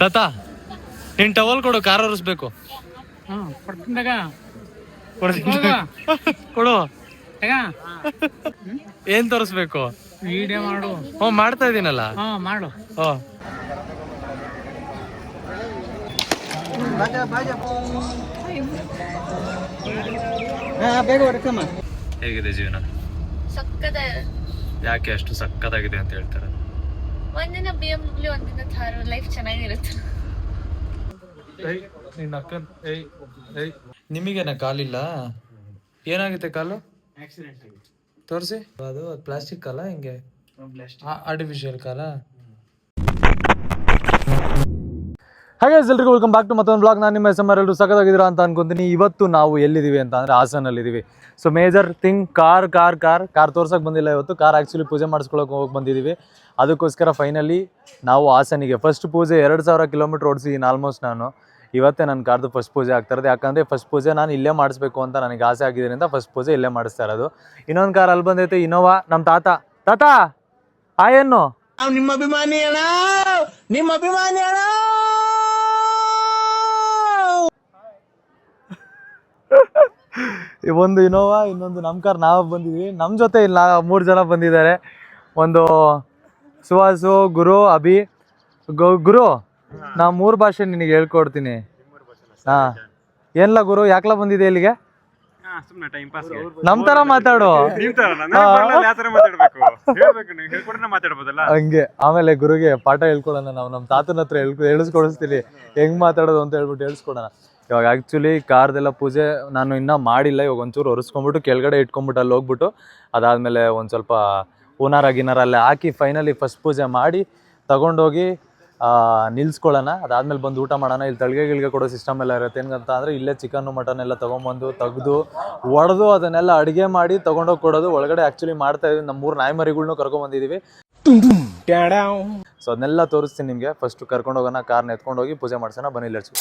ತಾತ ನಿನ್ ಟವಲ್ ಕೊಡು, ಕಾರ್ ಒರೆಸ್ಬೇಕು. ಕೊಡು. ಏನ್ ತೋರಿಸ್ಬೇಕು? ವಿಡಿಯೋ ಮಾಡು. ಮಾಡ್ತಾ ಇದೀನಲ್ಲ. ಮಾಡು. ಹೇಗಿದೆ ಜೀವನ? ಯಾಕೆ ಅಷ್ಟು ಸಕ್ಕತ್ತಾಗಿದೆ ಅಂತ ಹೇಳ್ತಾರೆ? ಒಂದಿನ BMW, ಒಂದಿನ ಥಾರ್, ಲೈಫ್ ಚೆನ್ನಾಗಿರುತ್ತೆ. ನಿಮಗೇನ ಕಾಲಿಲ್ಲ? ಏನಾಗುತ್ತೆ ಕಾಲು? ತೋರಿಸಿ. ಅದು ಪ್ಲಾಸ್ಟಿಕ್ ಕಾಲ ಹಿಂಗೆ ಆರ್ಟಿಫಿಷಿಯಲ್ ಕಾಲ? ಹಾಗೆ ಎಲ್ರಿಗೂ ವೆಲ್ಕಮ್ ಬ್ಯಾಕ್ ಟು ಮತ್ತೊಂದು ಬ್ಲಾಗ್. ನಾನು ನಿಮ್ಮ SMR. ಎಲ್ಲರೂ ಸಖತ್ತಾಗಿದ್ದೀರಾ ಅಂತ ಅನ್ಕೊಂತೀನಿ. ಇವತ್ತು ನಾವು ಎಲ್ಲಿದ್ದೀವಿ ಅಂತ ಅಂದರೆ ಹಾಸನಲ್ಲಿದ್ದೀವಿ. ಸೊ ಮೇಜರ್ ಥಿಂಗ್ ಕಾರ್ ತೋರ್ಸೋಕೆ ಬಂದಿಲ್ಲ ಇವತ್ತು. ಕಾರ್ ಆ್ಯಕ್ಚುಲಿ ಪೂಜೆ ಮಾಡಿಸ್ಕೊಳಕ್ಕೆ ಹೋಗಿ ಬಂದಿದ್ದೀವಿ. ಅದಕ್ಕೋಸ್ಕರ ಫೈನಲಿ ನಾವು ಹಾಸನಿಗೆ ಫಸ್ಟ್ ಪೂಜೆ 2000 ಕಿಲೋಮೀಟ್ರ್ ಓಡಿಸಿದ್ದೀನಿ ಆಲ್ಮೋಸ್ಟ್. ನಾನು ಇವತ್ತೇ ನನ್ನ ಕಾರ್ದು ಫಸ್ಟ್ ಪೂಜೆ ಆಗ್ತಾಯಿರೋದು. ಯಾಕಂದರೆ ಫಸ್ಟ್ ಪೂಜೆ ನಾನು ಇಲ್ಲೇ ಮಾಡಿಸ್ಬೇಕು ಅಂತ ನನಗೆ ಆಸೆ ಆಗಿದ್ದರಿಂದ ಫಸ್ಟ್ ಪೂಜೆ ಇಲ್ಲೇ ಮಾಡಿಸ್ತಾ ಇರೋದು. ಇನ್ನೊಂದು ಕಾರ್ ಅಲ್ಲಿ ಬಂದೈತೆ, ಇನೋವಾ. ನಮ್ಮ ತಾತ ಏನು ನಿಮ್ಮ ಅಭಿಮಾನಿ ಅಣ್ಣ, ನಿಮ್ಮ ಅಭಿಮಾನಿ ಅಣ್ಣ. ಒಂದು ಇನೋವಾ, ಇನ್ನೊಂದು ನಮ್ಮ ಕಾರ್. ನಾವು ಬಂದಿದ್ವಿ, ನಮ್ಮ ಜೊತೆ ಇಲ್ಲ 3 ಜನ ಬಂದಿದ್ದಾರೆ. ಒಂದು ಸುಹಾಸು, ಗುರು, ಅಭಿ. ಗುರು, ನಾ 3 ಭಾಷೆ ನಿನಗೆ ಹೇಳ್ಕೊಡ್ತೀನಿ. ಹಾಂ, ಏನಿಲ್ಲ ಗುರು, ಯಾಕಲ ಬಂದಿದೆ ಇಲ್ಲಿಗೆ? ನಮ್ ತರ ಮಾತಾಡು. ಹಂಗೆ ಆಮೇಲೆ ಗುರುಗೆ ಪಾಠ ಹೇಳ್ಕೊಡೋಣ ನಾವು. ನಮ್ಮ ತಾತನ ಹತ್ರ ಹೇಳಿಸ್ಕೊಡಿಸ್ತೀನಿ ಹೆಂಗ್ ಮಾತಾಡೋದು ಅಂತ ಹೇಳ್ಬಿಟ್ಟು ಹೇಳಿಸ್ಕೊಡೋಣ. ಇವಾಗ ಆ್ಯಕ್ಚುಲಿ ಕಾರ್ದೆಲ್ಲ ಪೂಜೆ ನಾನು ಇನ್ನೂ ಮಾಡಿಲ್ಲ. ಇವಾಗ ಒಂಚೂರು ಒರೆಸ್ಕೊಂಬಿಟ್ಟು ಕೆಳಗಡೆ ಇಟ್ಕೊಂಬಿಟ್ಟು ಅಲ್ಲಿ ಹೋಗ್ಬಿಟ್ಟು ಅದಾದಮೇಲೆ ಒಂದು ಸ್ವಲ್ಪ ಗಿನಾರ ಅಲ್ಲೇ ಹಾಕಿ ಫೈನಲಿ ಫಸ್ಟ್ ಪೂಜೆ ಮಾಡಿ ತಗೊಂಡೋಗಿ ನಿಲ್ಸ್ಕೊಳ್ಳೋಣ. ಅದಾದ್ಮೇಲೆ ಬಂದು ಊಟ ಮಾಡೋಣ. ಇಲ್ಲಿ ತಳಿಗೆ ಕೊಡೋ ಸಿಸ್ಟಮ್ ಎಲ್ಲ ಇರುತ್ತೆ. ಏನಂತ ಅಂದರೆ ಇಲ್ಲೇ ಚಿಕನ್ನು ಮಟನ್ ಎಲ್ಲ ತೊಗೊಂಬಂದು ತೆಗೆದು ಒಡೆದು ಅದನ್ನೆಲ್ಲ ಅಡುಗೆ ಮಾಡಿ ತೊಗೊಂಡೋಗಿ ಕೊಡೋದು. ಒಳಗಡೆ ಆ್ಯಕ್ಚುಲಿ ಮಾಡ್ತಾ ಇದ್ದೀವಿ. ನಮ್ಮ 3 ನಾಯಿ ಮರಿಗಳ್ನೂ ಕರ್ಕೊಂಡ್ಬಂದಿದ್ದೀವಿ. ಸೊ ಅದನ್ನೆಲ್ಲ ತೋರಿಸ್ತೀನಿ ನಿಮಗೆ. ಫಸ್ಟು ಕರ್ಕೊಂಡೋಗೋಣ, ಕಾರ್ನ ಎತ್ಕೊಂಡೋಗಿ ಪೂಜೆ ಮಾಡ್ಸೋಣ. ಬನ್ನಿ ಲೆಟ್ಸ್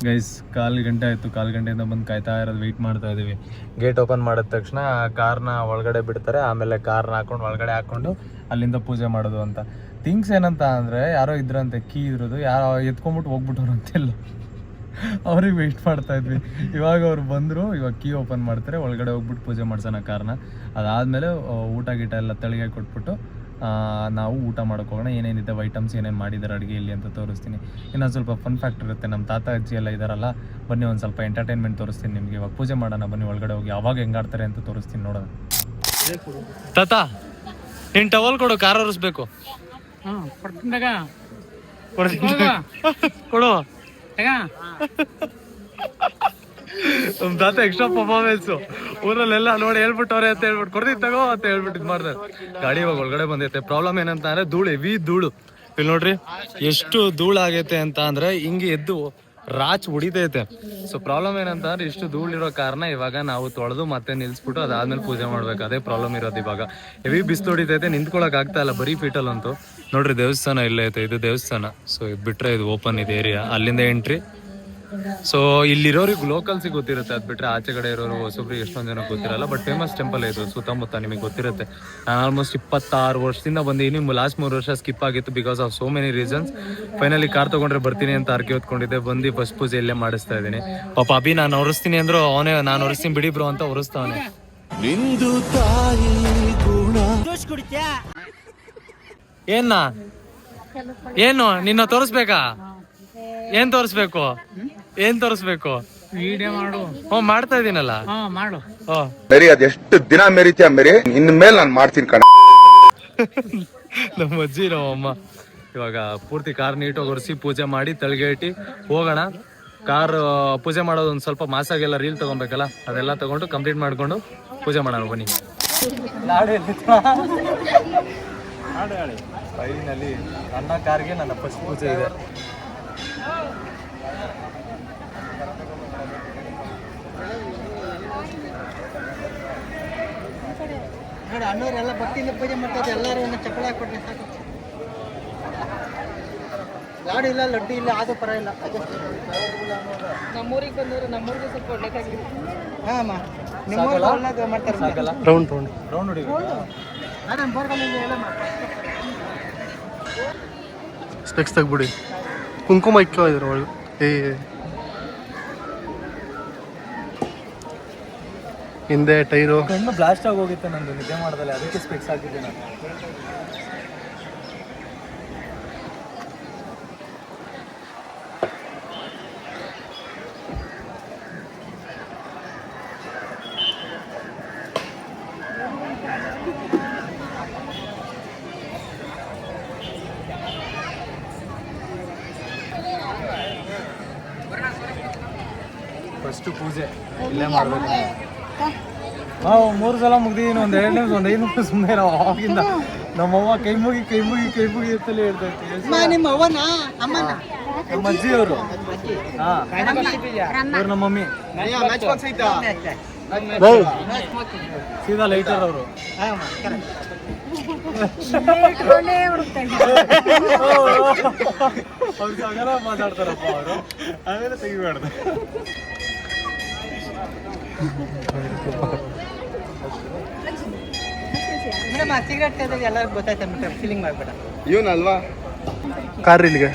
ಗೈಸ್. 1/4 ಗಂಟೆ ಆಯಿತು. 1/4 ಗಂಟೆಯಿಂದ ಬಂದು ಕಾಯ್ತಾ ಇರೋದು, ವೆಯ್ಟ್ ಮಾಡ್ತಾ ಇದ್ದೀವಿ. ಗೇಟ್ ಓಪನ್ ಮಾಡಿದ ತಕ್ಷಣ ಕಾರ್ನ ಒಳಗಡೆ ಬಿಡ್ತಾರೆ. ಆಮೇಲೆ ಕಾರ್ನ ಹಾಕೊಂಡು ಒಳಗಡೆ ಹಾಕ್ಕೊಂಡು ಅಲ್ಲಿಂದ ಪೂಜೆ ಮಾಡೋದು ಅಂತ. ಥಿಂಗ್ಸ್ ಏನಂತ ಅಂದರೆ ಯಾರೋ ಇದ್ರಂತೆ, ಕೀ ಇರೋದು, ಯಾರೋ ಎತ್ಕೊಂಬಿಟ್ಟು ಹೋಗ್ಬಿಟ್ಟವ್ರು ಅಂತೆಲ್ಲ. ಅವ್ರಿಗೆ ವೆಯ್ಟ್ ಮಾಡ್ತಾ ಇದ್ವಿ. ಇವಾಗ ಅವ್ರು ಬಂದರು. ಇವಾಗ ಕೀ ಓಪನ್ ಮಾಡ್ತಾರೆ, ಒಳಗಡೆ ಹೋಗ್ಬಿಟ್ಟು ಪೂಜೆ ಮಾಡ್ಸೋಣ ಕಾರ್ನ. ಅದಾದಮೇಲೆ ಊಟ ಗೀಟ ಎಲ್ಲ ತಳಿಗೆ ಕೊಟ್ಬಿಟ್ಟು ನಾವು ಊಟ ಮಾಡೋಕೆ ಹೋಗೋಣ. ಏನೇನಿದೆ ಐಟಮ್ಸ್, ಏನೇನು ಮಾಡಿದ್ದಾರೆ ಅಡುಗೆಯಲ್ಲಿ ಅಂತ ತೋರಿಸ್ತೀನಿ. ಇನ್ನೊಂದು ಸ್ವಲ್ಪ ಫನ್ ಫ್ಯಾಕ್ಟ್ ಇರುತ್ತೆ. ನಮ್ಮ ತಾತ ಅಜ್ಜಿ ಎಲ್ಲ ಇದ್ದಾರಲ್ಲ, ಬನ್ನಿ ಒಂದು ಸ್ವಲ್ಪ ಎಂಟರ್ಟೈನ್ಮೆಂಟ್ ತೋರಿಸ್ತೀನಿ ನಿಮಗೆ. ಇವಾಗ ಪೂಜೆ ಮಾಡೋಣ ಬನ್ನಿ, ಒಳಗಡೆ ಹೋಗಿ ಅವಾಗ ಹೆಂಗಾಡ್ತಾರೆ ಅಂತ ತೋರಿಸ್ತೀನಿ, ನೋಡೋಣ. ತಾತ ನಿನ್ ಟವಲ್ ಕೊಡು, ಕಾರ್ ಒರೆಸ್ಬೇಕು. ಕೊಡು. ನಮ್ ತಾತ ಎಕ್ಸ್ಟ್ರಾ ಪರ್ಫಾರ್ಮೆನ್ಸು ಊರಲ್ಲೆಲ್ಲ ನೋಡಿ ಹೇಳ್ಬಿಟ್ಟವ್ರೆ ಅಂತ ಹೇಳ್ಬಿಟ್ಟು ಕೊಡ್ತೀನಿ ತಗೋ ಅಂತ ಹೇಳ್ಬಿಟ್ಟು ಇದು ಮಾಡ್ತಾರೆ. ಗಾಡಿ ಇವಾಗ ಒಳಗಡೆ ಬಂದೈತೆ. ಪ್ರಾಬ್ಲಮ್ ಏನಂತ ಅಂದ್ರೆ ಧೂಳು, ಹೆವಿ ಧೂಳು. ಇಲ್ಲಿ ನೋಡ್ರಿ ಎಷ್ಟು ಧೂಳು ಆಗೈತೆ ಅಂತ ಅಂದ್ರೆ ಹಿಂಗೆ ಎದ್ದು ರಾಚ್ ಹೊಡಿತೈತೆ. ಸೊ ಪ್ರಾಬ್ಲಮ್ ಏನಂತ ಅಂದ್ರೆ ಇಷ್ಟು ಧೂಳಿರೋ ಕಾರಣ ಇವಾಗ ನಾವು ತೊಳೆದು ಮತ್ತೆ ನಿಲ್ಸ್ಬಿಟ್ಟು ಅದಾದ್ಮೇಲೆ ಪೂಜೆ ಮಾಡ್ಬೇಕು. ಅದೇ ಪ್ರಾಬ್ಲಮ್ ಇರೋದು. ಇವಾಗ ಹೆವಿ ಬಿಸಿಲು ಹೊಡಿತೈತೆ, ನಿಂತ್ಕೊಳಕ್ ಆಗ್ತಾ ಇಲ್ಲ ಬರೀ ಫೀಟಲ್ ಅಂತೂ. ನೋಡ್ರಿ ದೇವಸ್ಥಾನ ಇಲ್ಲೇ ಐತೆ, ಇದು ದೇವಸ್ಥಾನ. ಸೊ ಇದು ಬಿಟ್ರೆ ಇದು ಓಪನ್ ಇದೆ ಏರಿಯಾ, ಅಲ್ಲಿಂದ ಎಂಟ್ರಿ. ಸೊ ಇಲ್ಲಿರೋರಿಗೆ ಲೋಕಲ್ಸಿಗೆ ಗೊತ್ತಿರುತ್ತೆ. ಅದು ಬಿಟ್ಟರೆ ಆಚೆ ಕಡೆ ಇರೋರು ಹೊಸಬ್ರಿಗೆ ಎಷ್ಟೊಂದು ಜನ ಗೊತ್ತಿರಲ್ಲ. ಬಟ್ ಫೇಮಸ್ ಟೆಂಪಲ್ ಇದು ಸುತ್ತಮುತ್ತ, ನಿಮಗೆ ಗೊತ್ತಿರುತ್ತೆ. ನಾನು ಆಲ್ಮೋಸ್ಟ್ 26 ವರ್ಷದಿಂದ ಬಂದಿದ್ದೀನಿ. ಲಾಸ್ಟ್ 3 ವರ್ಷ ಸ್ಕಿಪ್ ಆಗಿತ್ತು because of so many reasons. Finally car ತೊಗೊಂಡ್ರೆ ಬರ್ತೀನಿ ಅಂತ ಅರ್ಕೆ ಹೊತ್ಕೊಂಡಿದ್ದೆ. ಬಂದು ಫಸ್ಟ್ ಪೂಜೆ ಇಲ್ಲೇ ಮಾಡಿಸ್ತಾ ಇದ್ದೀನಿ. ಪಾಪ ಅಭಿ ನಾನು ಒರೆಸ್ತೀನಿ ಅಂದ್ರು ಅವನೇ ನಾನು ಒರೆಸ್ತೀನಿ ಬಿಡಿ ಬ್ರೋ ಅಂತ ಒರೆಸ್ತಾವನೆ. ಏನು ನಿನ್ನ ತೋರಿಸ್ಬೇಕಾ? ಏನ್ ತೋರಿಸ್ಬೇಕು? ವಿಡಿಯೋ ಮಾಡು. ಮಾಡ್ತಾ ಇದೀನಲ್ಲ. ಮಾಡು. ಮೇರಿ ಅದೆಷ್ಟು ದಿನ ಮೆರಿತೀಯ ಮೇರಿ, ಇನ್ ಮೇಲೆ ನಾನು ಮಾಡ್ತೀನಿ ಕಣ. ನಮ್ಮ ಅಜ್ಜಿ ನಮ್ಮ ಅಮ್ಮ ಇವಾಗ ಪೂರ್ತಿ ಕಾರ್ ನೀಟಾಗಿ ಒರೆಸಿ ಪೂಜೆ ಮಾಡಿ ತಳಿಗೆ ಇಟ್ಟು ಹೋಗೋಣ. ಕಾರ್ ಪೂಜೆ ಮಾಡೋದು ಒಂದು ಸ್ವಲ್ಪ ಮಾಸಾಗೆಲ್ಲ ರೀಲ್ ತಗೊಬೇಕಲ್ಲ, ಅದೆಲ್ಲ ತಗೊಂಡು ಕಂಪ್ಲೀಟ್ ಮಾಡ್ಕೊಂಡು ಪೂಜೆ ಮಾಡೋಣ ಬನ್ನಿ. ಫೈನಲಿ ನನ್ನ ಕಾರ್ಗೆ ನನ್ನ ಫಸ್ಟ್ ಪೂಜೆ ಇದೆ. ಅಣ್ಣವರೆಲ್ಲ ಭಕ್ತಿಯಿಂದ ಪೂಜೆ ಮಾಡ್ತಾರೆ. ಎಲ್ಲರೂ ಚಪ್ಪಳ ಹಾಕೊಟ್ರೆ ಸಾಕು. ಲಾಡು ಇಲ್ಲ, ಲಡ್ಡು ಇಲ್ಲ, ಆದ್ರೂ ಪರವಾಗಿಲ್ಲ. ನಮ್ಮೂರಿಗೆ ಬಂದವರು ನಮ್ಮೂರಿಗೆ ಸ್ವಲ್ಪ ಒಳ್ಳೆದಾಗಿ. ಹಾಂ ನಿಮ್ಮ ಮಾಡ್ತಾರೆ. ರೌಂಡ್ ಹೊಡಿ. ಸ್ಪೆಕ್ಸ್ ತೆಗ್ಬಿಡಿ. ಕುಂಕುಮ ಇಕ್ಕೋ ಇದ್ರ ಒಳಗೆ. ಹಿಂದೆ ಟೈರು. ಕಣ್ಣು ಬ್ಲಾಸ್ಟ್ ಆಗಿ ಹೋಗಿತ್ತು ನಂದು ನಿದ್ದೆ ಮಾಡ್ದಲ್ಲ, ಅದಕ್ಕೆ ಸ್ಪೆಕ್ಸ್ ಹಾಕಿದ್ದೆ ನಾನು. ಫಸ್ಟು ಪೂಜೆ ಇಲ್ಲೇ ಮಾಡ್ಬೇಕು ನಾವು. 3 ಸಲ ಮುಗ್ದಿದ್ದೀನಿ, ಒಂದು 2 ನಿಮಿಷ ಒಂದು 5 ನಿಮಿಷ ಸುಮ್ಮನೆ ನಾವು ಅವಾಗಿಂದ ನಮ್ಮವ್ವ ಕೈ ಮುಗಿ ಅಂತಲೇ ಹೇಳ್ತಾ ಇರ್ತೀವಿ. ನಿಮ್ಮ ಅವ್ವನ ಅಮ್ಮನ ನಮ್ಮ ಅಜ್ಜಿಯವರು, ಇವ್ರು ನಮ್ಮ ಮಮ್ಮಿ, ಸೀದಾ ಲೈಟರ್ ಅವರು. ಅವ್ರು ಸಗಲ ಮಾತಾಡ್ತಾರಪ್ಪ ಅವರು, ಆಮೇಲೆ ತೆಗಿಬಾರ್ದು. ಸಿಗರೇಟ್ ಎಲ್ಲರಿಗೂ ಗೊತ್ತಾಯ್ತು, ಫೀಲಿಂಗ್ ಮಾಡ್ಬೇಡ. ಇವನಲ್ವಾ ಕಾರ್ ಇಲ್ಲಿಗೆ.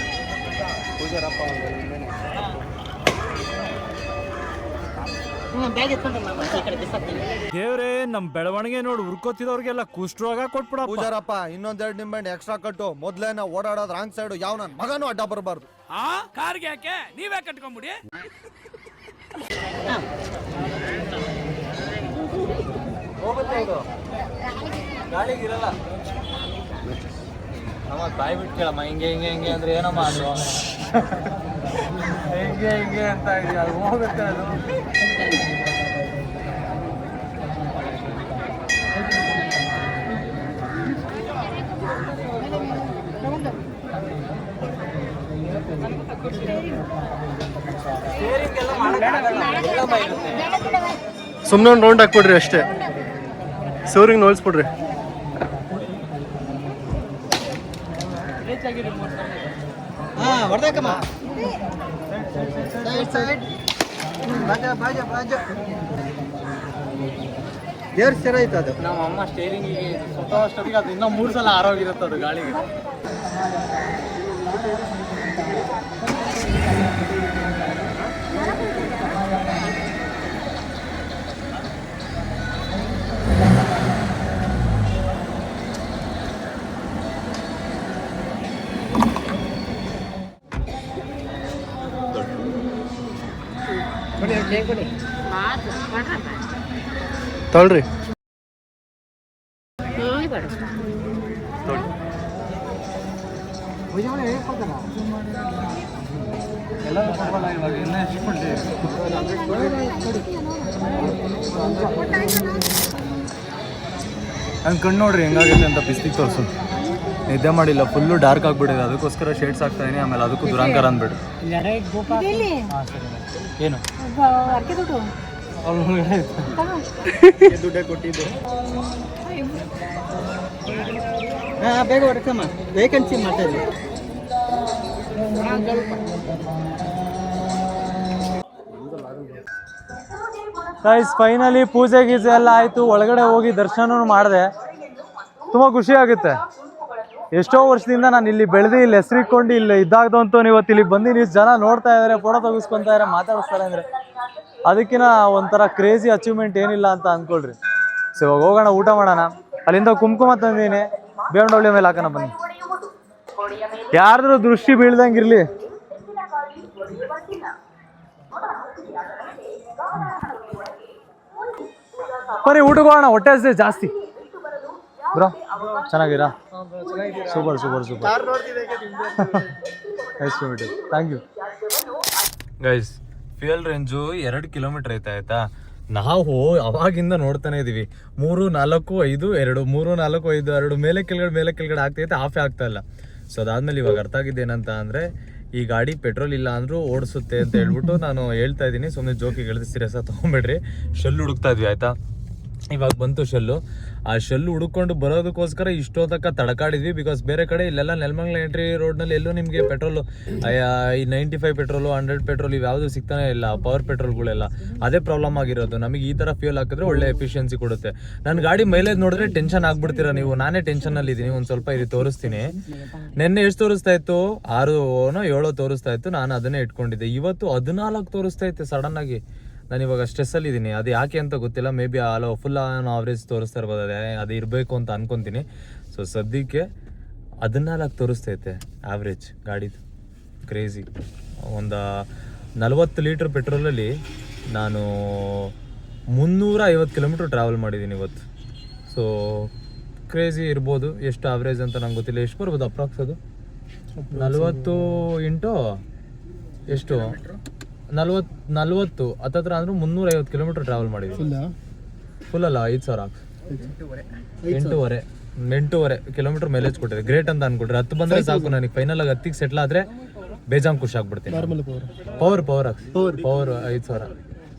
ದೇವ್ರೇ, ನಮ್ ಬೆಳವಣಿಗೆ ನೋಡಿ ಉರ್ಕೋತಿದವ್ರಿಗೆಲ್ಲ ಕುಷ್ಠರೋಗ ಕೊಟ್ಬಿಡ. ಪೂಜಾರಪ್ಪ, ಇನ್ನೊಂದೆರಡು ನಿಂಬೆಹಣ್ಣು ಎಕ್ಸ್ಟ್ರಾ ಕಟ್ಟು. ಮೊದ್ಲೇ ನಾವು ಓಡಾಡೋದು ರಾಂಗ್ ಸೈಡ್, ಯಾವ ನನ್ ಮಗನೂ ಅಡ್ಡ ಬರಬಾರ್ದು. ಕಾರ್ಗೆ ಯಾಕೆ ನೀವೇ ಕಟ್ಕೊಂಬಿಡಿ. ಹೋಗುತ್ತೆ ಇದು, ಗಾಳಿಗಿರಲ್ಲ. ನಮ್ಮ ಬಾಯಿ ಬಿಟ್ಟು ಕೇಳಮ್ಮ, ಹಿಂಗೆ ಅಂದ್ರೆ ಏನಮ್ಮ ಅದು ಹಿಂಗೆ ಅಂತ ಇದೆಯಾ, ಅದು ಹೋಗುತ್ತೆ ಅದು. ಸುಮ್ಮನೆ ಒಂದು ರೌಂಡ್ ಹಾಕ್ಬಿಡ್ರಿ ಅಷ್ಟೇ, ಸೋರಿಂಗ್ ನೋಲ್ಸ್ಬಿಡ್ರಿ. ಹೊಡೆದಕ್ಕಮ್ಮ ದೇವ್ರ ಸ್ಥಿರ ಆಯ್ತು ಅದು. ನಮ್ಮ ಅಮ್ಮ ಸ್ಟೇರಿಂಗಿಗೆ ಸ್ವಲ್ಪ ಅಷ್ಟೊತ್ತಿಗೆ ಅದು ಇನ್ನೂ 3 ಸಲ ಆರೋಗಿರುತ್ತೆ ಅದು ಗಾಳಿಗೆ. ತೊಳ್ರಿ. ಎಲ್ಲ ಇವಾಗ ಇನ್ನೂ ಎಷ್ಟು ಕೊಡ್ಲಿ. ನನ್ನ ಕಣ್ಣು ನೋಡ್ರಿ ಹೆಂಗಾಗುತ್ತೆ ಅಂತ ಬಿಸ್ಲಿಗೆ ತೋರಿಸು. ನಿದ್ದೆ ಮಾಡಿಲ್ಲ, ಫುಲ್ಲು ಡಾರ್ಕ್ ಆಗಿಬಿಟ್ಟಿದೆ, ಅದಕ್ಕೋಸ್ಕರ ಶೇಡ್ಸ್ ಆಗ್ತಾ ಇದೀನಿ. ಆಮೇಲೆ ಅದಕ್ಕೂ ದುರಂಕಾರ ಅಂದ್ಬಿಟ್ಟು. ಏನು ದುಡ್ಡೇ ಕೊಟ್ಟಿದ್ದು. ಬೇಗ ಹೊರಕಮ್ಮ, ವೇಕೆನ್ಸಿ ಮಾಡ್ತಾ ಇದ್ವಿ. ಗೈಸ್ ಫೈನಲಿ ಪೂಜೆ ಗೀಜೆ ಎಲ್ಲ ಆಯಿತು, ಒಳಗಡೆ ಹೋಗಿ ದರ್ಶನ ಮಾಡಿದೆ. ತುಂಬ ಖುಷಿ ಆಗುತ್ತೆ. ಎಷ್ಟೋ ವರ್ಷದಿಂದ ನಾನು ಇಲ್ಲಿ ಬೆಳೆದು ಇಲ್ಲಿ ಹೆಸರಿಕೊಂಡು ಇಲ್ಲಿ ಇದ್ದಾಗ್ದಂತೂ ಇವತ್ತು ಇಲ್ಲಿ ಬಂದು ಜನ ನೋಡ್ತಾ ಇದ್ದಾರೆ, ಫೋಟೋ ತೆಗಿಸ್ಕೊತಾ ಇದ್ದಾರೆ, ಮಾತಾಡಿಸ್ತಾರೆ ಅಂದರೆ ಅದಕ್ಕಿಂತ ಒಂಥರ ಕ್ರೇಜಿ ಅಚೀವ್ಮೆಂಟ್ ಏನಿಲ್ಲ ಅಂತ ಅಂದ್ಕೊಳ್ರಿ. ಸೊ ಇವಾಗ ಹೋಗೋಣ, ಊಟ ಮಾಡೋಣ. ಅಲ್ಲಿಂದ ಕುಂಕುಮ ತಂದೀನಿ, BMW ಮೇಲೆ ಹಾಕೋಣ ಬನ್ನಿ. ಯಾರ್ದ್ರೂ ದೃಷ್ಟಿ ಬೀಳ್ದಂಗಿರ್ಲಿ. ಬರೀ ಊಟಕ್ಕೆ ಹೋಗೋಣ, ಹೊಟ್ಟೆ ಹಸಿದೆ ಜಾಸ್ತಿ. ಬ್ರೋ ಚೆನ್ನಾಗಿರಾ? Super nice to meet you. Thank you guys. Fuel range 2 kilometre ಐತೆ ಆಯ್ತಾ. ನಾವು ಅವಾಗಿಂದ ನೋಡ್ತಾನೆ ಇದೀವಿ 3, 4, 5, 2, 3, 4, 5, 2 ಮೇಲೆ ಕೆಳಗಡೆ ಆಗ್ತೈತೆ, ಆಫೇ ಆಗ್ತಾ ಇಲ್ಲ. ಸೊ ಅದಾದ್ಮೇಲೆ ಇವಾಗ ಅರ್ಥ ಆಗಿದ್ದು ಏನಂತ ಅಂದರೆ, ಈ ಗಾಡಿ ಪೆಟ್ರೋಲ್ ಇಲ್ಲ ಅಂದರೂ ಓಡಿಸುತ್ತೆ ಅಂತ ಹೇಳ್ಬಿಟ್ಟು ನಾನು ಹೇಳ್ತಾ ಇದ್ದೀನಿ. ಸುಮ್ಮನೆ ಜೋಕಿಗೆ ಹೇಳಿದ್ರೆ ಸೀರಿಯಸ್ ಆಗಿ ತೊಗೊಂಬೇಡ್ರಿ. ಶೆಲ್ ಹುಡುಕ್ತಾ ಇದ್ವಿ ಆಯಿತಾ. ಇವಾಗ ಬಂತು ಶೆಲ್ಲು. ಆ ಶೆಲ್ಲು ಹುಡ್ಕೊಂಡು ಬರೋದಕ್ಕೋಸ್ಕರ ಇಷ್ಟೊತ್ತಕ್ಕ ತಡ್ಕಾಡಿದ್ವಿ. ಬಿಕಾಸ್ ಬೇರೆ ಕಡೆ ಇಲ್ಲೆಲ್ಲ ನೆಲಮಂಗಲ ಎಂಟ್ರಿ ರೋಡ್ನಲ್ಲಿ ಎಲ್ಲೂ ನಿಮಗೆ ಪೆಟ್ರೋಲು ಈ 95 ಪೆಟ್ರೋಲು 100 ಪೆಟ್ರೋಲ್ ಇವ್ಯಾವುದು ಸಿಗ್ತಾನೆ ಇಲ್ಲ, ಪವರ್ ಪೆಟ್ರೋಲ್ಗಳೆಲ್ಲ. ಅದೇ ಪ್ರಾಬ್ಲಮ್ ಆಗಿರೋದು. ನಮಗೆ ಈ ಥರ ಫ್ಯೂಲ್ ಹಾಕಿದ್ರೆ ಒಳ್ಳೆ ಎಫಿಷಿಯನ್ಸಿ ಕೊಡುತ್ತೆ. ನನ್ನ ಗಾಡಿ ಮೈಲೇಜ್ ನೋಡಿದ್ರೆ ಟೆನ್ಷನ್ ಆಗ್ಬಿಡ್ತೀರಾ ನೀವು. ನಾನೇ ಟೆನ್ಷನಲ್ಲಿ ಇದ್ದೀನಿ. ಒಂದು ಸ್ವಲ್ಪ ಇದು ತೋರಿಸ್ತೀನಿ. ನೆನ್ನೆ ಎಷ್ಟು ತೋರಿಸ್ತಾ ಇತ್ತು? 6-7 ತೋರಿಸ್ತಾ ಇತ್ತು. ನಾನು ಅದನ್ನೇ ಇಟ್ಕೊಂಡಿದ್ದೆ. ಇವತ್ತು 14 ತೋರಿಸ್ತಾ ಇತ್ತು ಸಡನ್ ಆಗಿ. ನಾನು ಇವಾಗ ಸ್ಟ್ರೆಸ್ಸಲ್ಲಿ ಇದ್ದೀನಿ. ಅದು ಯಾಕೆ ಅಂತ ಗೊತ್ತಿಲ್ಲ. ಮೇ ಬಿ ಫುಲ್ ಆವ್ರೇಜ್ ತೋರಿಸ್ತಾ ಇರ್ಬೋದು. ಅದು ಇರಬೇಕು ಅಂತ ಅನ್ಕೊತೀನಿ. ಸೊ ಸದ್ಯಕ್ಕೆ 14 ತೋರಿಸ್ತೈತೆ ಆವ್ರೇಜ್ ಗಾಡಿದು. ಕ್ರೇಜಿ. ಒಂದು 40 ಲೀಟ್ರ್ ಪೆಟ್ರೋಲಲ್ಲಿ ನಾನು 350 ಕಿಲೋಮೀಟ್ರ್ ಟ್ರಾವೆಲ್ ಮಾಡಿದ್ದೀನಿ ಇವತ್ತು. ಸೊ ಕ್ರೇಜಿ ಇರ್ಬೋದು. ಎಷ್ಟು ಆವ್ರೇಜ್ ಅಂತ ನಂಗೆ ಗೊತ್ತಿಲ್ಲ. ಎಷ್ಟು ಬರ್ಬೋದು ಅಪ್ರಾಕ್ಸ್ ಅದು? 40 ಇಂಟು ಎಷ್ಟು 40 ಹತ್ತತ್ರ ಅಂದ್ರೆ 350 ಕಿಲೋಮೀಟರ್ ಟ್ರಾವೆಲ್ ಮಾಡಿದ್ವಿ. ಫುಲ್ ಅಲ್ಲ, 5,000 8.5 ಕಿಲೋಮೀಟರ್ ಮೈಲೇಜ್ ಕೊಟ್ಟಿದೆ. ಗ್ರೇಟ್ ಅಂತ ಅನ್ಕೊಟ್ರೆ 10 ಬಂದ್ರೆ ಸಾಕು ನನಗೆ. ಫೈನಲ್ ಆಗಿ 10ಗೆ ಸೆಟ್ಲ್ ಆದ್ರೆ ಬೇಜಾನ್ ಖುಷಿ ಆಗ್ಬಿಡ್ತೀನಿ. ಪವರ್ 5,000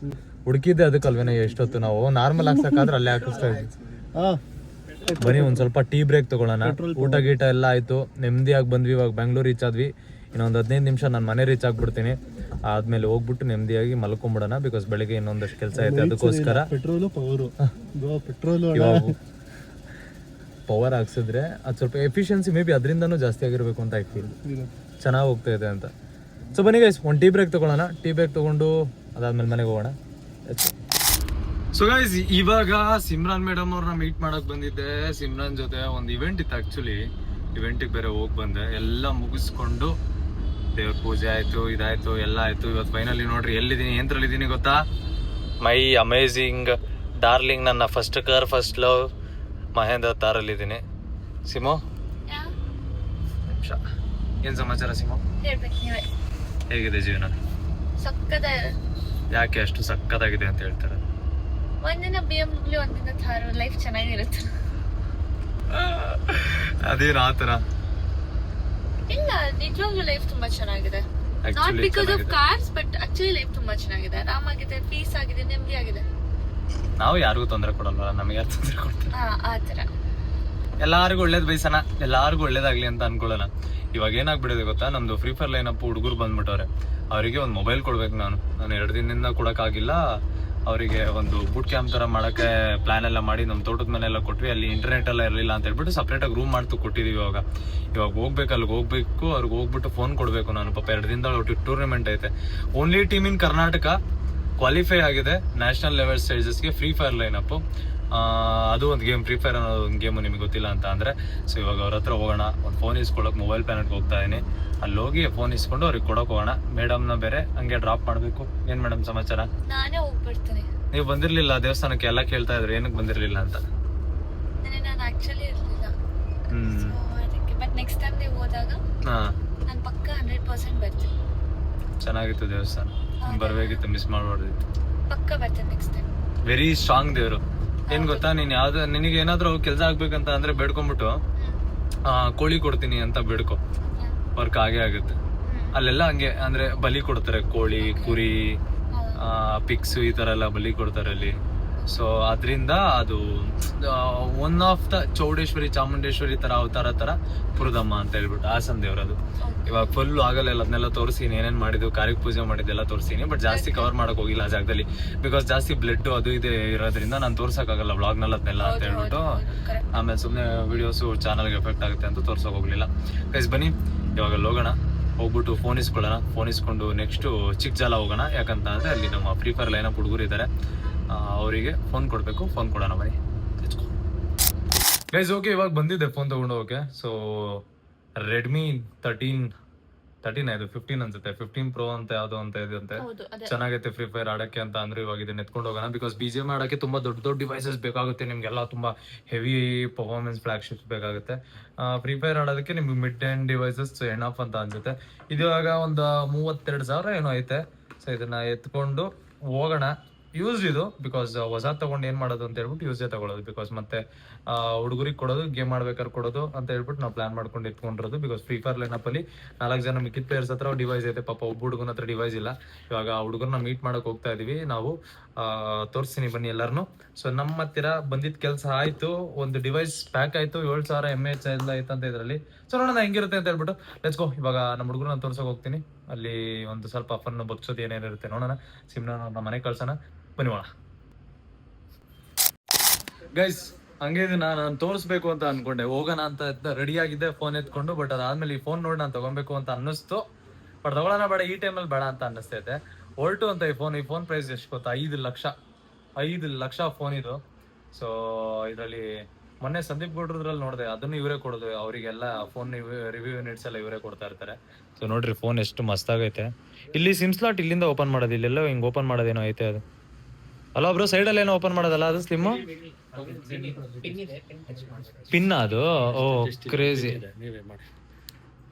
ಹುಡುಕಿದ್ದೆ ಅದಕ್ಕಲ್ವೇನೋ ಎಷ್ಟೊತ್ತು. ನಾವು ನಾರ್ಮಲ್ ಹಾಕ್ಸಕ್ಕಾದ್ರೆ ಅಲ್ಲೇ ಹಾಕಿಸ್ತಾ ಇದ್ವಿ. ಬನ್ನಿ ಒಂದು ಸ್ವಲ್ಪ ಟೀ ಬ್ರೇಕ್ ತಗೊಳ್ಳೋಣ. ಊಟ ಗೀಟ ಎಲ್ಲ ಆಯ್ತು, ನೆಮ್ಮದಿಯಾಗಿ ಬಂದ್ವಿ. ಇವಾಗ ಬೆಂಗಳೂರು ರೀಚ್ ಆದ್ವಿ. ಇನ್ನೊಂದು 15 ನಿಮಿಷ ನಾನು ಮನೆ ರೀಚ್ ಆಗ್ಬಿಡ್ತೀನಿ. ಆದ್ಮೇಲೆ ಹೋಗ್ಬಿಟ್ಟು ನೆಮ್ಮದಿಯಾಗಿ ಮಲ್ಕೊಂಬಿಡೋಣ. ಬಿಕಾಸ್ ಬೆಳಿಗ್ಗೆ ಇನ್ನೊಂದಷ್ಟು ಕೆಲಸ ಐತೆ. ಅದಕ್ಕೋಸ್ಕರ ಪವರ್ ಹಾಕ್ಸಿದ್ರೆ ಅದು ಸ್ವಲ್ಪ ಎಫಿಷಿಯನ್ಸಿ ಮೇ ಬಿ ಅದರಿಂದನೂ ಜಾಸ್ತಿ ಆಗಿರ್ಬೇಕು ಅಂತ ಐ ಫೀಲ್. ಚೆನ್ನಾಗಿ ಹೋಗ್ತಾ ಇದೆ ಅಂತ. ಸೊ ಬನ್ನಿ ಗೈಸ್, ಒಂದು ಟೀ ಬ್ರೇಕ್ ತಗೊಳ್ಳೋಣ. ಟೀ ಬ್ರೇಕ್ ತಗೊಂಡು ಅದಾದ್ಮೇಲೆ ಮನೆಗೆ ಹೋಗೋಣ. ಸೊ ಗೈಸ್, ಇವಾಗ ಸಿಮ್ರಾನ್ ಮೇಡಮ್ ಅವ್ರನ್ನ ಮೀಟ್ ಮಾಡಕ್ ಬಂದಿದ್ದೆ. ಸಿಮ್ರಾನ್ ಜೊತೆ ಒಂದು ಇವೆಂಟ್ ಇತ್ತು. ಆಕ್ಚುಲಿ ಇವೆಂಟಿಗೆ ಬೇರೆ ಹೋಗಿ ಬಂದೆ. ಎಲ್ಲ ಮುಗಿಸ್ಕೊಂಡು ದೇವ್ರ ಪೂಜೆ ಆಯ್ತು, ಇದಾಯ್ತು, ಎಲ್ಲ ಆಯ್ತು. ಇವತ್ತು ಫೈನಲಿ ನೋಡ್ರಿ ಎಲ್ಲಿದ್ದೀನಿ, ಏಂತ್ರಲ್ಲಿದ್ದೀನಿ ಗೊತ್ತಾ? ಮೈ ಅಮೇಝಿಂಗ್ ಡಾರ್ಲಿಂಗ್, ನನ್ನ first car first love Mahindra ತಾರಲ್ಲಿದ್ದೀನಿ. ಸಿಮೋ ನಿಮಿಷ, ಏನ್ ಸಮಾಚಾರ ಸಿಮೋ? ಹೇಳ್ಬೇಕು ನೀವೇ. ಹೇಗಿದೆ ಜೀವನ? ಸಕ್ಕದ. ಯಾಕೆ ಅಷ್ಟು ಸಕ್ಕತ್ತಾಗಿದೆ ಅಂತ ಹೇಳ್ತಾರೆ? ಒಂದಿನ BMW, ಒಂದಿನ ಥಾರು. ಲೈಫ್ ಚೆನ್ನಾಗಿರುತ್ತೆ. ಅದೇನು ಆತರ? ಇಲ್ಲ, ನಿಜವಾಗ್ಲೂ ಲೈಫ್ ತುಂಬಾ ಚೆನ್ನಾಗಿದೆ. Not because of cars, but actually life ತುಂಬಾ ಚೆನ್ನಾಗಿದೆ. ಆರಾಮಾಗಿದೆ, ಪೀಸ್ ಆಗಿದೆ, ನೆಮ್ಮದಿ ಆಗಿದೆ. ನಾವು ಯಾರಿಗೂ ತೊಂದರೆ ಕೊಡಲ್ವಲ್ಲ, ನಮಗೆ ಯಾರು ತೊಂದರೆ ಕೊಡ್ತಾರೆ? ಆತರ ಎಲ್ಲಾರಿಗೂ ಒಳ್ಳೇದ್ ಬಯಸೋಣ, ಎಲ್ಲಾರಿಗೂ ಒಳ್ಳೇದಾಗ್ಲಿ ಅಂತ ಅನ್ಕೊಳ್ಳೋಣ. ಇವಾಗ ಏನಾಗ್ಬಿಡಿದೆ ಗೊತ್ತಾ, ನಮ್ದು ಫ್ರೀ ಫೈರ್ ಲೈನ್ ಅಪ್ ಹುಡುಗರು ಬಂದ್ಬಿಟ್ಟವ್ರೆ. ಅವರಿಗೆ ಒಂದು ಮೊಬೈಲ್ ಕೊಡ್ಬೇಕು. ನಾನು 2 ದಿನದಿಂದ ಕೊಡಕ್ಕಾಗಿಲ್ಲ. ಅವರಿಗೆ ಒಂದು ಬೂಟ್ ಕ್ಯಾಂಪ್ ತರ ಮಾಡಕ್ಕೆ ಪ್ಲಾನ್ ಎಲ್ಲ ಮಾಡಿ ನಮ್ಮ ತೋಟದ ಮನೆಲ್ಲ ಕೊಟ್ವಿ. ಅಲ್ಲಿ ಇಂಟರ್ನೆಟ್ ಎಲ್ಲ ಇರಲಿಲ್ಲ ಅಂತ ಹೇಳ್ಬಿಟ್ಟು ಸಪ್ರೇಟಾಗಿ ರೂಮ್ ಮಾಡ್ತು ಕೊಟ್ಟಿದೀವಿ. ಇವಾಗ ಹೋಗ್ಬೇಕು, ಅಲ್ಲಿಗೆ ಹೋಗ್ಬೇಕು. ಅವ್ರಿಗೆ ಹೋಗ್ಬಿಟ್ಟು ಫೋನ್ ಕೊಡ್ಬೇಕು ನಾನು. ಪಾಪ 2 ದಿನದ ಟೂರ್ನಮೆಂಟ್ ಐತೆ. Only team in Karnataka qualify ಆಗಿದೆ ನ್ಯಾಷನಲ್ ಲೆವೆಲ್ ಸ್ಟೇಜಸ್ಗೆ ಫ್ರೀ ಫೈರ್ ಲೈನ್ ಅಪ್. ಅದು ಒಂದು ಗೇಮ್, ಫ್ರೀ ಫೈರ್ ಅನ್ನೋದು ಒಂದು ಗೇಮು ನಿಮಗೆ ಗೊತ್ತಿಲ್ಲ ಅಂತ ಅಂದರೆ. ಸೊ ಇವಾಗ ಅವ್ರ ಹತ್ರ ಹೋಗೋಣ. ಒಂದು ಫೋನ್ ಇಸ್ಕೊಳಕ್ಕೆ ಮೊಬೈಲ್ ಪ್ಲಾನೆಟ್ಗೆ ಹೋಗ್ತಾ ಇದೀನಿ. ಅಲ್ಲಿ ಹೋಗಿ ಫೋನ್ ಇಸ್ಕೊಂಡು ಅವ್ರಿಗೆ ಕೊಡೋಕೆ ಹೋಗೋಣ. ಮೇಡಮ್ನ ಬೇರೆ ಹಂಗೆ ಡ್ರಾಪ್ ಮಾಡಬೇಕು. ಏನು ಮೇಡಮ್ ಸಮಾಚಾರ? ನಾನೇ ಹೋಗ್ಬಿಡ್ತೀನಿ. ನೀವು ಬಂದಿರಲಿಲ್ಲ ದೇವಸ್ಥಾನಕ್ಕೆ, ಎಲ್ಲ ಕೇಳ್ತಾ ಇದ್ರು ಏನಕ್ಕೆ ಬಂದಿರಲಿಲ್ಲ ಅಂತ. ನಾನು ಆಕ್ಚುಲಿ ಇರಲಿಲ್ಲ. ಅದಕ್ಕೆ ಬಟ್ ನೆಕ್ಸ್ಟ್ ಟೈಮ್ ನೀವು ಹೋದಾಗ ನಾನು ಪಕ್ಕ 100% ಬರ್ತೀನಿ. ಚೆನ್ನಾಗಿತ್ತು ದೇವಸ್ಥಾನ, ಬರಬೇಕಿತ್ತು, ಮಿಸ್ ಮಾಡಬಾರ್ದಿತ್ತು. ಪಕ್ಕ ಬರ್ತೀನಿ ನೆಕ್ಸ್ಟ್ ಟೈಮ್. ವೆರಿ ಸ್ಟ್ರಾಂಗ್ ದೇವರು. ಏನ್ ಗೊತ್ತಾ, ನೀನ್ ಯಾವ್ದು ನಿನಗೆ ಏನಾದ್ರು ಕೆಲಸ ಆಗ್ಬೇಕಂತ ಅಂದ್ರೆ ಬೇಡ್ಕೊಂಡ್ಬಿಟ್ಟು ಕೋಳಿ ಕೊಡ್ತೀನಿ ಅಂತ ಬೇಡ್ಕೊ, ವರ್ಕ್ ಆಗೇ ಆಗುತ್ತೆ. ಅಲ್ಲೆಲ್ಲ ಹಂಗೆ ಅಂದ್ರೆ ಬಲಿ ಕೊಡ್ತಾರೆ, ಕೋಳಿ, ಕುರಿ, ಪಿಕ್ಸ್ ಈ ತರ ಎಲ್ಲ ಬಲಿ ಕೊಡ್ತಾರೆ ಅಲ್ಲಿ. ಸೊ ಅದರಿಂದ ಅದು one of the Chowdeshwari, Chamundeshwari ತರ ಅವತಾರ ತರ ಪುರದಮ್ಮ ಅಂತ ಹೇಳ್ಬಿಟ್ಟು ಹಾಸನ್ ದೇವ್ರದು. ಇವಾಗ ಫುಲ್ ಆಗಲ್ಲ, ಅದನ್ನೆಲ್ಲ ತೋರಿಸ್ತೀನಿ, ಏನೇನ್ ಮಾಡಿದ್ವು, ಕಾರ್ಯಕ್ಕೆ ಪೂಜೆ ಮಾಡಿದ್ದೆಲ್ಲ ತೋರಿಸ್ತೀನಿ. ಬಟ್ ಜಾಸ್ತಿ ಕವರ್ ಮಾಡಕ್ ಹೋಗಿಲ್ಲ ಆ ಜಾಗದಲ್ಲಿ. ಬಿಕಾಸ್ ಜಾಸ್ತಿ ಬ್ಲಡ್ ಅದು ಇದೆ ಇರೋದ್ರಿಂದ ನಾನು ತೋರ್ಸಕ್ಕಾಗಲ್ಲ ವ್ಲಾಗ್ನಲ್ಲಿ ಅದನ್ನೆಲ್ಲ ಅಂತ ಹೇಳ್ಬಿಟ್ಟು. ಆಮೇಲೆ ಸುಮ್ಮನೆ ವಿಡಿಯೋಸು ಚಾನಲ್ಗೆ ಎಫೆಕ್ಟ್ ಆಗುತ್ತೆ ಅಂತ ತೋರ್ಸಕ್ ಹೋಗ್ಲಿಲ್ಲ. ಗೈಸ್ ಬನ್ನಿ ಇವಾಗ ಹೋಗೋಣ. ಹೋಗ್ಬಿಟ್ಟು ಫೋನ್ ಇಸ್ಕೊಳ್ಳೋಣ. ಫೋನ್ ಇಸ್ಕೊಂಡು ನೆಕ್ಸ್ಟು ಚಿಕ್ಕಜಾಲ ಹೋಗೋಣ. ಯಾಕಂತ ಅಂದ್ರೆ ಅಲ್ಲಿ ನಮ್ಮ ಫ್ರೀ ಫೈರ್ ಲೈನ್ ಅಪ್ ಹುಡುಗರು ಇದ್ದಾರೆ, ಅವರಿಗೆ ಫೋನ್ ಕೊಡಬೇಕು. ಫೋನ್ ಕೊಡೋಣ ಬನ್ನಿ. ಗೈಸ್ ಓಕೆ, ಇವಾಗ ಬಂದಿದ್ದೆ ಫೋನ್ ತೊಗೊಂಡು ಹೋಗೋಕೆ. ಸೊ ರೆಡ್ಮಿ 13 ಇದು 15 ಅನ್ಸುತ್ತೆ, 15 Pro ಅಂತ ಯಾವುದೋ ಅಂತ ಇದಂತೆ. ಚೆನ್ನಾಗೈತೆ ಫ್ರೀ ಫೈರ್ ಆಡಕ್ಕೆ ಅಂತ ಅಂದ್ರೆ ಇವಾಗ ಇದನ್ನ ಎತ್ಕೊಂಡು ಹೋಗೋಣ. ಬಿಕಾಸ್ BGM ಆಡಕ್ಕೆ ತುಂಬಾ ದೊಡ್ಡ ಡಿವೈಸಸ್ ಬೇಕಾಗುತ್ತೆ ನಿಮ್ಗೆಲ್ಲ, ತುಂಬಾ ಹೆವಿ ಪರ್ಫಾರ್ಮೆನ್ಸ್ ಫ್ಲಾಗ್ಶಿಪ್ಸ್ ಬೇಕಾಗುತ್ತೆ. ಫ್ರೀ ಫೈರ್ ಆಡೋದಕ್ಕೆ ನಿಮ್ಗೆ ಮಿಡ್ ಎಂಡ್ ಡಿವೈಸಸ್ ಎನಫ್ ಅಂತ ಅನ್ಸುತ್ತೆ. ಇದು ಇವಾಗ ಒಂದು 32,000 ಏನೋ ಐತೆ. ಸೊ ಇದನ್ನ ಎತ್ಕೊಂಡು ಹೋಗೋಣ. ಯೂಸ್ಡ್ ಇದು, ಬಿಕಾಸ್ ಹೊಸ ತಗೊಂಡು ಏನು ಮಾಡೋದು ಅಂತ ಹೇಳ್ಬಿಟ್ಟು ಯೂಸೇ ತಗೊಳ್ಳೋದು. ಬಿಕಾಸ್ ಮತ್ತೆ ಹುಡುಗರಿಗೆ ಕೊಡೋದು, ಗೇಮ್ ಆಡ್ಬೇಕಾದ್ರೆ ಕೊಡೋದು ಅಂತ ಹೇಳ್ಬಿಟ್ಟು ನಾವು ಪ್ಲಾನ್ ಮಾಡ್ಕೊಂಡು ಇಟ್ಕೊಂಡಿರೋದು. ಬಿಕಾಸ್ ಫ್ರೀ ಫೈರ್ ಲೈನಪ್ಪಲ್ಲಿ 4 ಜನ ಮಿಕ್ಕಿದ ಪ್ಲೇಯರ್ಸ್ ಹತ್ರ ಡಿವೈಸ್ ಐತೆ, ಪಾಪ ಒಬ್ಬ ಹುಡುಗನ ಹತ್ರ ಡಿವೈಸ್ ಇಲ್ಲ. ಇವಾಗ ಆ ಹುಡುಗರನ್ನ ಮೀಟ್ ಮಾಡಕ್ಕೆ ಹೋಗ್ತಾ ಇದೀವಿ ನಾವು. ತೋರಿಸ್ತೀನಿ ಬನ್ನಿ ಎಲ್ಲರನ್ನು. ಸೊ ನಮ್ಮ ಹತ್ತಿರ ಬಂದಿದ್ದ ಕೆಲಸ ಆಯಿತು, ಒಂದು ಡಿವೈಸ್ ಪ್ಯಾಕ್ ಆಯಿತು, 7,000 mAh ಎಲ್ಲ ಆಯ್ತು ಅಂತ ಇದರಲ್ಲಿ. ಸೊ ನೋಡೋಣ ಹೆಂಗಿರುತ್ತೆ ಅಂತ ಹೇಳ್ಬಿಟ್ಟು ಲೆಟ್ಸ್ ಗೋ. ಇವಾಗ ನಮ್ಮ ಹುಡುಗರನ್ನ ತೋರ್ಸೋಕೆ ಹೋಗ್ತೀನಿ. ಅಲ್ಲಿ ಒಂದು ಸ್ವಲ್ಪ ಫನ್ ಬಗ್ಸೋದು ಏನೇನಿರುತ್ತೆ ನೋಡೋಣ. ಸಿಮ್ನ ನಮ್ಮ ಮನೆಗೆ ಕಳ್ಸೋಣ, ಬನ್ನಿ ಮಾಡೋಣ ಗೈಸ್. ಹಂಗೆ ಇದು ನಾನು ತೋರಿಸ್ಬೇಕು ಅಂತ ಅನ್ಕೊಂಡೆ, ಹೋಗೋಣ ಅಂತ ರೆಡಿ ಆಗಿದ್ದೆ ಫೋನ್ ಎತ್ಕೊಂಡು. ಬಟ್ ಅದಾದ್ಮೇಲೆ ಈ ಫೋನ್ ನೋಡಿ ನಾನು ತಗೊಬೇಕು ಅಂತ ಅನ್ನಿಸ್ತು. ಬಟ್ ತಗೊಳ್ಳೋಣ ಬೇಡ, ಈ ಟೈಮಲ್ಲಿ ಬೇಡ ಅಂತ ಅನ್ನಿಸ್ತೈತೆ. ಹೊರಟು ಅಂತ ಈ ಫೋನ್ ಪ್ರೈಸ್ ಎಷ್ಟು ಗೊತ್ತಾ? 5 ಲಕ್ಷ ಫೋನ್ ಇದು. ಸೊ ಇದರಲ್ಲಿ ಮೊನ್ನೆ ಸಂದೀಪ್ ಗೌಡ್ರದ್ರಲ್ಲಿ ನೋಡಿದೆ, ಅದನ್ನು ಇವರೇ ಕೊಡೋದು. ಅವರಿಗೆಲ್ಲ ಫೋನ್ ರಿವ್ಯೂ ಯೂನಿಟ್ಸ್ ಎಲ್ಲ ಇವರೇ ಕೊಡ್ತಾ ಇರ್ತಾರೆ. ಸೊ ನೋಡ್ರಿ ಫೋನ್ ಎಷ್ಟು ಮಸ್ತಾಗೈತೆ. ಇಲ್ಲಿ ಸಿಮ್ ಸ್ಲಾಟ್ ಇಲ್ಲಿಂದ ಓಪನ್ ಮಾಡೋದು, ಇಲ್ಲೆಲ್ಲೋ ಹಿಂಗೆ ಓಪನ್ ಮಾಡೋದೇನೋ ಐತೆ ಅದು. ಅಲ್ಲ ಬ್ರೋ, ಸೈಡಲ್ಲಿ ಏನೋ ಓಪನ್ ಮಾಡೋದಲ್ಲ ಅದು ಸ್ಲಿಮ್ಮು ಪಿನ್ ಅದು. ಓ ಕ್ರೇಜಿ.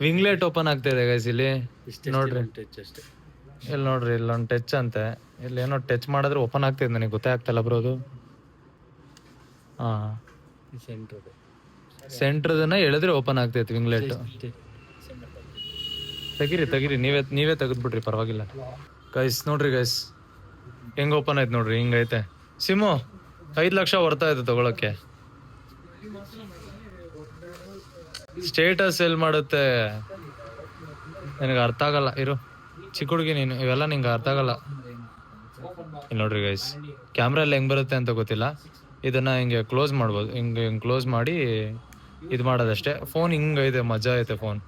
ವಿಂಗ್ಲೆಟ್ ಓಪನ್ ಆಗ್ತಾ ಇದೆ ಗೈಸ್ ಇಲ್ಲಿ ನೋಡ್ರಿ. ಇಲ್ಲಿ ನೋಡ್ರಿ, ಇಲ್ಲೊಂದು ಟಚ್ ಅಂತೆ, ಇಲ್ಲಿ ಏನೋ ಟಚ್ ಮಾಡಿದ್ರೆ ಓಪನ್ ಆಗ್ತಿದೆ. ನನಗೆ ಗೊತ್ತೇ ಆಗ್ತಲ್ಲ ಬ್ರೋ ಅದು. ಹಾಂ, ಸೆಂಟ್ರದನ್ನ ಎಳೆದ್ರೆ ಓಪನ್ ಆಗ್ತೈತೆ ವಿಂಗ್ಲೆಟ್. ತೆಗಿರಿ ನೀವೇ ತೆಗೆದ್ಬಿಟ್ರಿ, ಪರವಾಗಿಲ್ಲ ಗೈಸ್. ನೋಡ್ರಿ ಗೈಸ್ ಹೆಂಗ್ ಓಪನ್ ಆಯ್ತು ನೋಡ್ರಿ, ಹಿಂಗೈತೆ ಸಿಮ್ಮು. 5 ಲಕ್ಷ ಬರ್ತಾ ಇದೆ ತಗೊಳಕ್ಕೆ. ಸ್ಟೇಟಸ್ ಎಲ್ಲಿ ಮಾಡುತ್ತೆ ನನಗೆ ಅರ್ಥ ಆಗಲ್ಲ. ಇರು ಚಿಕ್ಕ ಹುಡುಗಿ ನೀನು, ಇವೆಲ್ಲ ನಿಂಗೆ ಅರ್ಥ ಆಗಲ್ಲ. ಇಲ್ಲಿ ನೋಡ್ರಿ ಗೈಸ್, ಕ್ಯಾಮ್ರಾ ಎಲ್ಲ ಹೆಂಗ್ ಬರುತ್ತೆ ಅಂತ ಗೊತ್ತಿಲ್ಲ. ಇದನ್ನ ಹಿಂಗೆ ಕ್ಲೋಸ್ ಮಾಡ್ಬೋದು, ಹಿಂಗೆ ಕ್ಲೋಸ್ ಮಾಡಿ ಇದು ಮಾಡೋದಷ್ಟೇ. ಫೋನ್ ಹಿಂಗೈತೆ, ಮಜಾ ಐತೆ ಫೋನ್.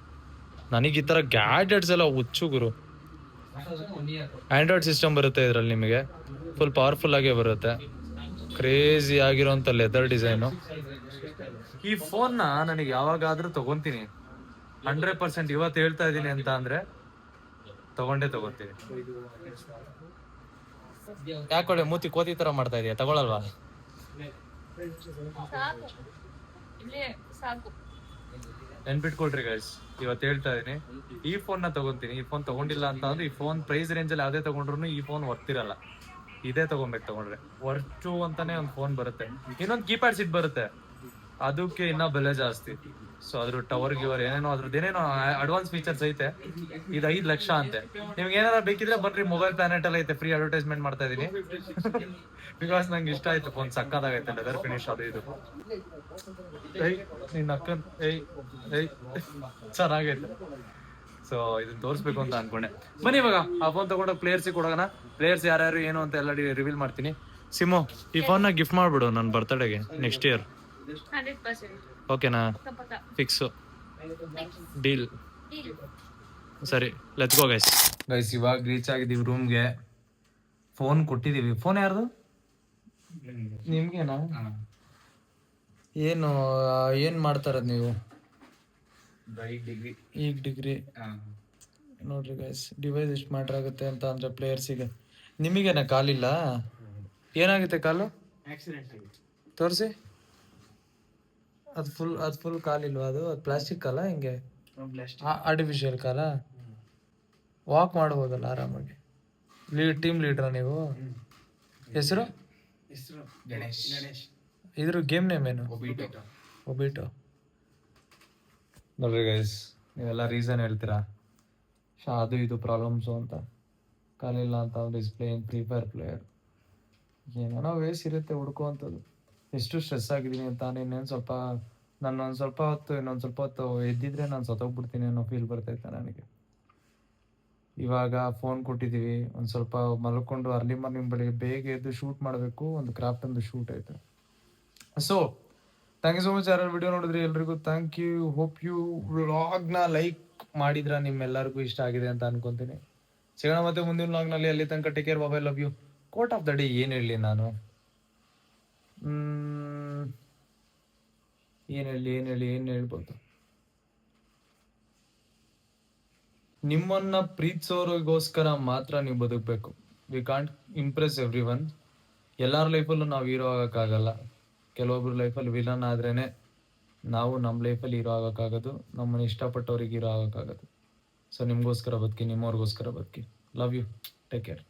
ನನಗೆ ಈ ಥರ ಗ್ಯಾಡ್ಜೆಟ್ಸ್ ಎಲ್ಲ ಹುಚ್ಚು ಗುರು. ಆಂಡ್ರಾಯ್ಡ್ ಸಿಸ್ಟಮ್ ಬರುತ್ತೆ ಇದರಲ್ಲಿ ನಿಮಗೆ, ಫುಲ್ ಪವರ್ಫುಲ್ ಆಗೇ ಬರುತ್ತೆ. ಕ್ರೇಜಿ ಆಗಿರೋಂಥ ಲೆದರ್ ಡಿಸೈನು. ಈ ಫೋನ್ನ ನನಗೆ ಯಾವಾಗಾದ್ರೂ ತಗೊಂತೀನಿ 100%. ಇವತ್ತು ಹೇಳ್ತಾ ಇದ್ದೀನಿ ಅಂತ ಅಂದ್ರೆ ತಗೊಂಡೇ ತಗೋತೀನಿ. ಯಾಕೊಳ್ಳೆ ಮೂತಿ ಕೋತಿ ತರ ಮಾಡ್ತಾ ಇದೀಯ, ತಗೊಳಲ್ವಾ? ನೆನ್ಪಿಟ್ಕೊಳ್ರಿ ಗೈಸ್, ಇವತ್ತು ಹೇಳ್ತಾ ಇದೀನಿ, ಈ ಫೋನ್ ನ ತಗೊಂತೀನಿ. ಈ ಫೋನ್ ತಗೊಂಡಿಲ್ಲ ಅಂತ ಅಂದ್ರೆ, ಈ ಫೋನ್ ಪ್ರೈಸ್ ರೇಂಜ್ ಅಲ್ಲಿ ಯಾವ್ದೇ ತಗೊಂಡ್ರು ಈ ಫೋನ್ ವರ್ತಿರಲ್ಲ. ಇದೇ ತಗೊಂಬೇಕು. ತಗೊಂಡ್ರೆ ವರ್ಟು ಅಂತಾನೆ ಒಂದು ಫೋನ್ ಬರುತ್ತೆ, ಇನ್ನೊಂದು ಕೀಪ್ಯಾಡ್ ಸಿಟ್ ಬರುತ್ತೆ, ಅದಕ್ಕೆ ಇನ್ನ ಬೆಲೆ ಜಾಸ್ತಿ. ಸೊ ಅದ್ರ ಟವರ್ ಗಿವರ್ ಏನೇನೋ ಅದ್ರದ್ದು ಏನೇನೋ ಅಡ್ವಾನ್ಸ್ ಫೀಚರ್ಸ್ ಐತೆ. ಇದು 5 ಲಕ್ಷ ಅಂತೆ. ನಿಮ್ಗೆ ಏನಾರ ಬೇಕಿದ್ರೆ ಬರ್ರಿ, ಮೊಬೈಲ್ ಪ್ಲಾನೆಟ್ ಎಲ್ಲ ಐತೆ, ಫ್ರೀ ಅಡ್ವರ್ಟೈಸ್ಮೆಂಟ್ ಮಾಡ್ತಾ ಇದೀನಿ. ಬಿಕಾಸ್ ನಂಗೆ ಇಷ್ಟ ಆಯ್ತು ಫೋನ್, ಸಕ್ಕದಾಗೈತೆ, ಲೆದರ್ ಫಿನಿಶ್ ಅದು ಇದು. ನಿನ್ನ ಅಕ್ಕನ್ ಚೆನ್ನಾಗೈತೆ. ಸೊ ಇದನ್ನ ತೋರಿಸ್ಬೇಕು ಅಂತ ಅನ್ಕೊಂಡೆ. ಬನ್ನಿ ಇವಾಗ ಆ ಫೋನ್ ತಗೊಂಡೋಗಿ ಪ್ಲೇಯರ್ಸಿಗೆ ಕೊಡೋಣ. ಪ್ಲೇಯರ್ಸ್ ಯಾರ್ಯಾರು ಏನು ಅಂತ ಎಲ್ಲ ರಿವೀಲ್ ಮಾಡ್ತೀನಿ. ಸಿಮೋ, ಈ ಫೋನ್ ನ ಗಿಫ್ಟ್ ಮಾಡ್ಬಿಡು ನನ್ನ ಬರ್ತಡೆಗೆ ನೆಕ್ಸ್ಟ್ ಇಯರ್. 100%. ಓಕೆನಾ? Fix, deal. ಸರಿ, ಲೆಟ್ಸ್ ಗೋ ಗೈಸ್. ಇವಾಗ ರೀಚ್ ಆಗಿದ್ದೀವಿ ರೂಮ್ಗೆ. ಫೋನ್ ಕೊಟ್ಟಿದ್ದೀವಿ. ಫೋನ್ ಯಾರ್ದು? ನಿಮ್ಗೆನಾ? ಏನು ಮಾಡ್ತಾರದ್ ನೀವು? ಈಗ ಡಿಗ್ರಿ ನೋಡ್ರಿ ಗೈಸ್, ಡಿವೈಸ್ ಎಷ್ಟು ಮ್ಯಾಟ್ರ್ ಆಗುತ್ತೆ ಅಂತ ಅಂದ್ರೆ ಪ್ಲೇಯರ್ಸಿಗೆ. ನಿಮಗೇನ ಕಾಲಿಲ್ಲ? ಏನಾಗುತ್ತೆ ಕಾಲು? ತೋರಿಸಿ. ಅದು ಫುಲ್ ಕಾಲಿಲ್ವಾ? ಅದು ಪ್ಲಾಸ್ಟಿಕ್ ಕಾಲ? ಹಿಂಗೆ ಆರ್ಟಿಫಿಷಿಯಲ್ ಕಾಲ? ವಾಕ್ ಮಾಡ್ಬೋದಲ್ಲ ಆರಾಮಾಗಿ. ಟೀಮ್ ಲೀಡ್ರಾ ನೀವು? ಹೆಸರು ಗಣೇಶ್. ಇದ್ರ ಗೇಮ್ ನೇಮ್ ಏನು? ಒಬಿಟೋ. ನೋಡ್ರಿ ಗೈಸ್, ನೀವೆಲ್ಲ ರೀಸನ್ ಹೇಳ್ತೀರಾ, ಅದು ಇದು ಪ್ರಾಬ್ಲಮ್ಸು ಅಂತ. ಕಾಲಿಲ್ಲ ಅಂತ ಅಂದ್ರೆ ಪ್ಲೇಯಿಂಗ್ ಫ್ರೀ ಫೈರ್ ಪ್ಲೇಯರ್. ಏನೋ ವೇಸ್ ಇರುತ್ತೆ ಹುಡ್ಕುವಂಥದ್ದು. ಎಷ್ಟು ಸ್ಟ್ರೆಸ್ ಆಗಿದ್ದೀನಿ ಅಂತ. ಇನ್ನೊಂದು ಸ್ವಲ್ಪ ಹೊತ್ತು ಎದ್ದಿದ್ರೆ ನಾನು ಸತ್ತೋಗ್ಬಿಡ್ತೀನಿ ಅನ್ನೋ ಫೀಲ್ ಬರ್ತೈತೆ ನನಗೆ. ಇವಾಗ ಫೋನ್ ಕೊಟ್ಟಿದ್ದೀವಿ, ಒಂದು ಸ್ವಲ್ಪ ಮಲ್ಕೊಂಡು ಅರ್ಲಿ ಮಾರ್ನಿಂಗ್ ಬೆಳಿಗ್ಗೆ ಬೇಗ ಎದ್ದು ಶೂಟ್ ಮಾಡಬೇಕು. ಒಂದು ಕ್ರಾಫ್ಟ್ ಒಂದು ಶೂಟ್ ಐತೆ. So thank you so much. ಯಾರು ವಿಡಿಯೋ ನೋಡಿದ್ರಿ ಎಲ್ರಿಗೂ ಥ್ಯಾಂಕ್ ಯು. ಹೋಪ್ ಯು ವ್ಲಾಗ್ನ ಲೈಕ್ ಮಾಡಿದ್ರ ನಿಮ್ಮೆಲ್ಲರಿಗೂ ಇಷ್ಟ ಆಗಿದೆ ಅಂತ ಅನ್ಕೊಂತೀನಿ. ಸಿಗೋಣ ಮತ್ತೆ ಮುಂದಿನ ವ್ಲಾಗ್ನಲ್ಲಿ. ಅಲ್ಲಿ ತನಕ take care, bye, love you. Quote of the day ಏನು ಹೇಳಿ ನಾನು? ಏನು ಹೇಳ್ಬೋದು? ನಿಮ್ಮನ್ನ ಪ್ರೀತಿಸೋರಿಗೋಸ್ಕರ ಮಾತ್ರ ನೀವು ಬದುಕಬೇಕು. We can't Impress every one. ಎಲ್ಲರ ಲೈಫಲ್ಲೂ ನಾವು ಹೀರೋ ಆಗೋಕ್ಕಾಗಲ್ಲ. ಕೆಲವೊಬ್ರು ಲೈಫಲ್ಲಿ ವಿಲನ್ ಆದ್ರೇನೆ ನಾವು ನಮ್ಮ ಲೈಫಲ್ಲಿ ಹೀರೋ ಆಗೋಕ್ಕಾಗೋದು, ನಮ್ಮನ್ನು ಇಷ್ಟಪಟ್ಟವ್ರಿಗೆ ಹೀರೋ ಆಗೋಕ್ಕಾಗೋದು. ಸೊ ನಿಮಗೋಸ್ಕರ ಬದುಕಿ, ನಿಮ್ಮವ್ರಿಗೋಸ್ಕರ ಬದುಕಿ. Love you, take care.